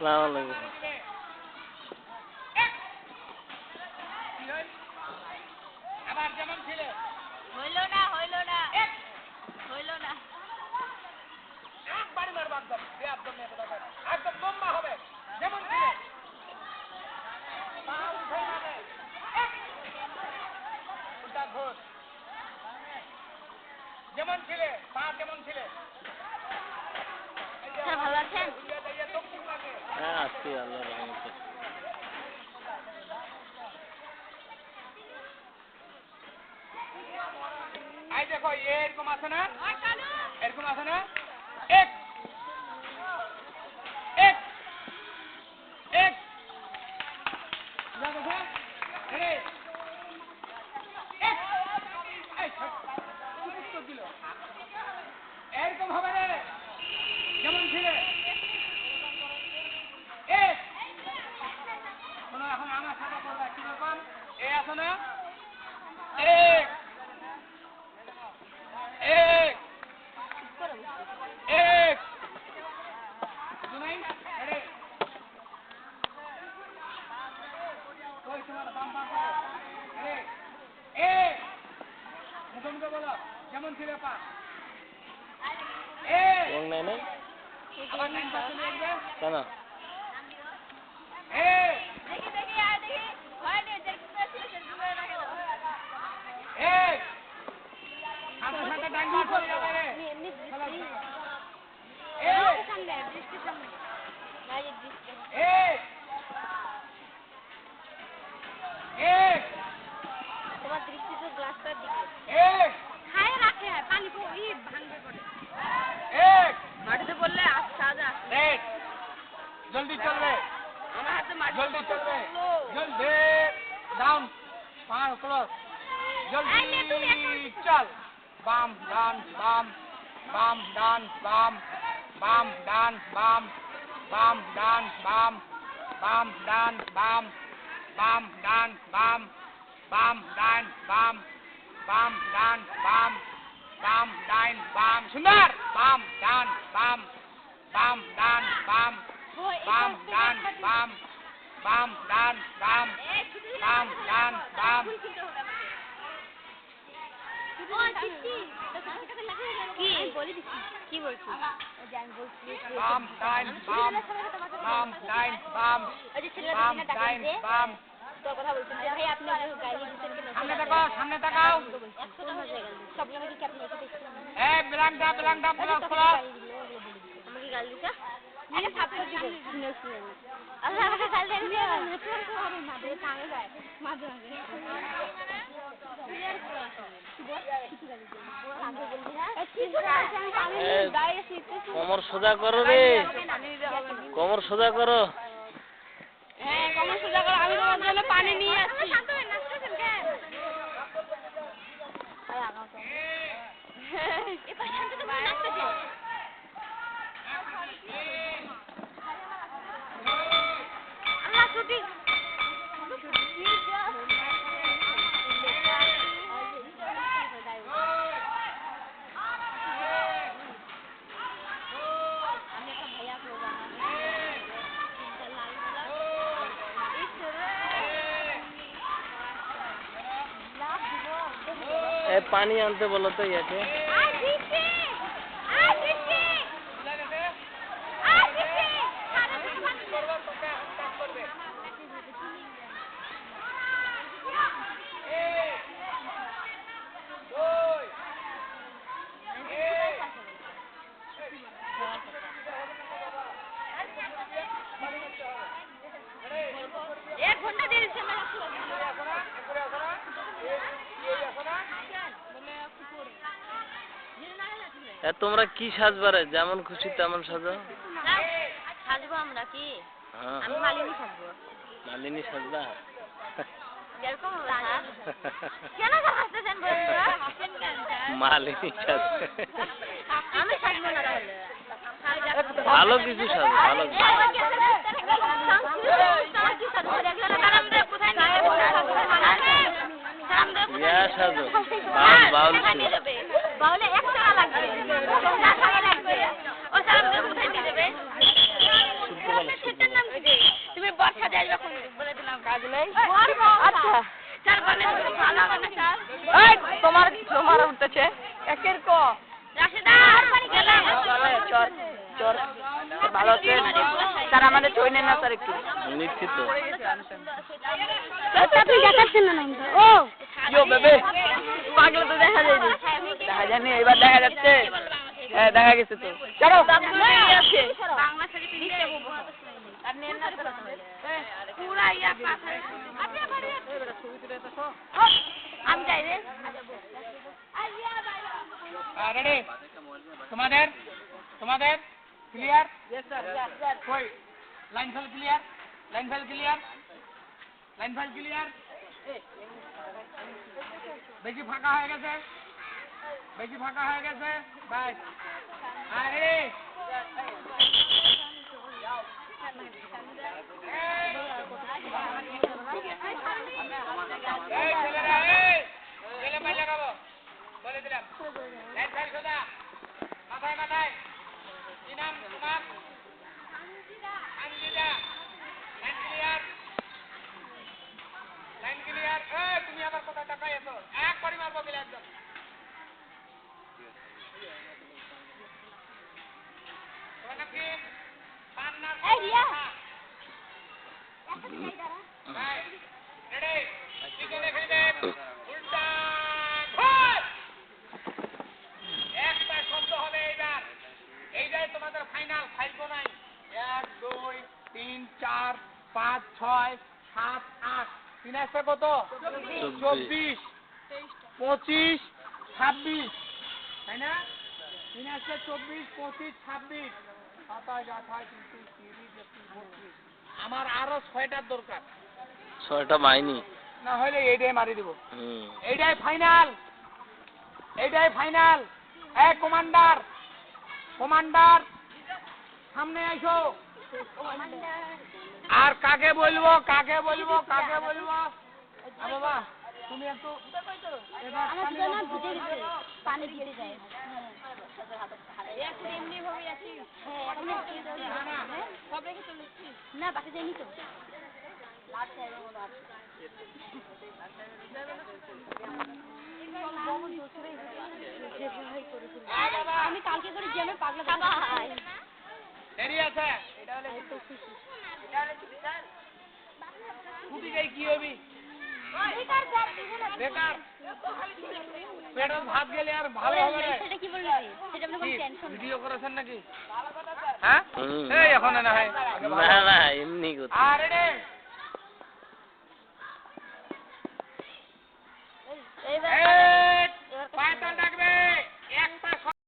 আসসালামু আলাইকুম। আবার যেমন ছিল হইল না একবারই মারবো একদম একদম একদম লম্বা হবে যেমন ছিল পা উঠে যাবে উল্টা ঘোষ যেমন ছিলে পা যেমন ছিলে স্যার ভালো আছেন? হ্যাঁ আছি আল্লাহর রহমতে। এই দেখো এরকম আছে না এরকম আছে না এক এক এক দেখো এই এক এই উত্তর দিল এরকম হবে রে যেমন ছিলে এক শোনো এখন আমার সাথে করবা কিরকম এ আছে না এক এক এক শুনাই আরে কই তোমার বাম বাম আরে এক মুখে মুখে বলো যেমন ছিল পা এক এবং নাই নাই আবার নাইন পাশে নিয়ে আসবে কেন? এক দেখি হয়নি এক সাথে সাথে ডান পাশ হয়ে যাবে রে এক এক এক তোমার দৃষ্টি তো গ্লাসটার দিকে এক খায় রাখে পানি ভাঙবে করে এক মাটিতে বললে সাজা রেড জলদি চলবে আমার হাতে মাটি জলদি চলবে জলদি ডাউন পাঁচ ক্রস জলদি চল বাম ডান বাম বাম ডান বাম বাম ডান বাম বাম ডান বাম বাম ডান বাম বাম ডান বাম বাম ডান বাম বাম ডান বাম বাম ডান বাম সুন্দর বাম ডান বাম বাম ডান বাম বাম ডান বাম বাম ডান বাম বাম ডান বাম কি বলছিস বাম ডান বাম বাম ডান বাম বাম ডান বাম তোর কথা বলছেন যে ভাই আপনি গাড়ি দিচ্ছেন কেন সামনে তাকাও সামনে তাকাও 100 টাকা হয়ে গেল সব নামে কি আপনি এসে দেখছেন এই ব্ল্যাঙ্কটা ক্রস করো আমাকে গাল দিছা আরে থাপ্পড় দিব আল্লাহ আমাকে গাল দেন না নেটওয়ার্ক হবে না রে টাঙে যায় মাঝে কোমর সোজা করো রে, কোমর সোজা করো। হ্যাঁ কোমর সোজা করো, আমি তোমার জন্য পানি নিয়ে আসছি। আল্লাহ ছুটি পানি আনতে বলো তো ইয়াকে। एक घंटा देर से मैं তোমরা কি সাজবারে যেমন খুশি তেমন সাজো। সাজবো আমরা কি? হ্যাঁ আমি মালিনী সাজবো। মালিনী সাজবা এরকম কেন হাসতেছেন বলুন হাসেন কেন মালিনী সাজবে। আমি সাজবো না তাহলে ভালো কিছু সাজো, ভালো কিছু। সাজো বাউল বাউলে 1 টাকা লাগবে, 10 টাকা লাগবে। ও স্যার আমাদের কোথায় দিয়ে দেবে? আসবে কোন বলে দিলাম কাজ নেই আচ্ছা চার বলে ভালো হবে না স্যার এই তোমার উঠতেছে একের ক রাশেদা গেলাম চলে চল চল ভালো আছে স্যার আমাদের ছই নেন না স্যার একটু নিচ্ছি তো স্যার তুই দেখাচ্ছেন না ও ইয়ো বেবে পাগলে তো দেখা যায়নি দেখা যায়নি এবার দেখা যাচ্ছে হ্যাঁ দেখা গেছে তো চলো আছে বাংলা সাথে পিলে আর নেন না পুরা ইয়া পাথর আপনি বাড়ি আমি যাই রে রেডি তোমাদের ক্লিয়ার কই লাইন ফেল ক্লিয়ার বেশি ফাঁকা হয়ে গেছে বাস রেডি বলে দিলাম লাইন ফেল সোজা মাথায় কি নাম তোমার আনজিদা লাইন ক্লিয়ার তুমি আবার কোথায় টাকায় এসো একবারই মারবো গেলে একদম কি পান্নার এই রিয়া রেডি ঠিক আছে দেন উল্টা একটা শব্দ হবে এইবার তোমাদের ফাইনাল ফাইলবো নাই 1 2 3 4 5 6 7 8 তিন আসছে কত 24 25 26 তাই না তিন আসছে 24 25 26 27 28 29 30 আমার আরো 6টার দরকার 6টা মাইনি না হলে এইটাই মারি দিব হুম এইটাই ফাইনাল এই কমান্ডার সামনে আইসো আর কাকে বলবো বাবা তুমি একটু আমার দুটো না ভিজে গেছে পানি দিতে যায় এখন এমনি ভাবে আছি হ্যাঁ এখন সব রেখে চলেছি না বাসে যাইনি তো আমি কালকে করে জ্যামে পাগলা দেরি আছে ছুটি যাই কি হবি বেকার পেটে ভাত গেলে আর ভালো হবে না সেটা কি বললি সেটা মানে কোনো টেনশন ভিডিও করেছেন নাকি হ্যাঁ হুম। এই এখন না হয় না এমনি কথা আরে রে এইবার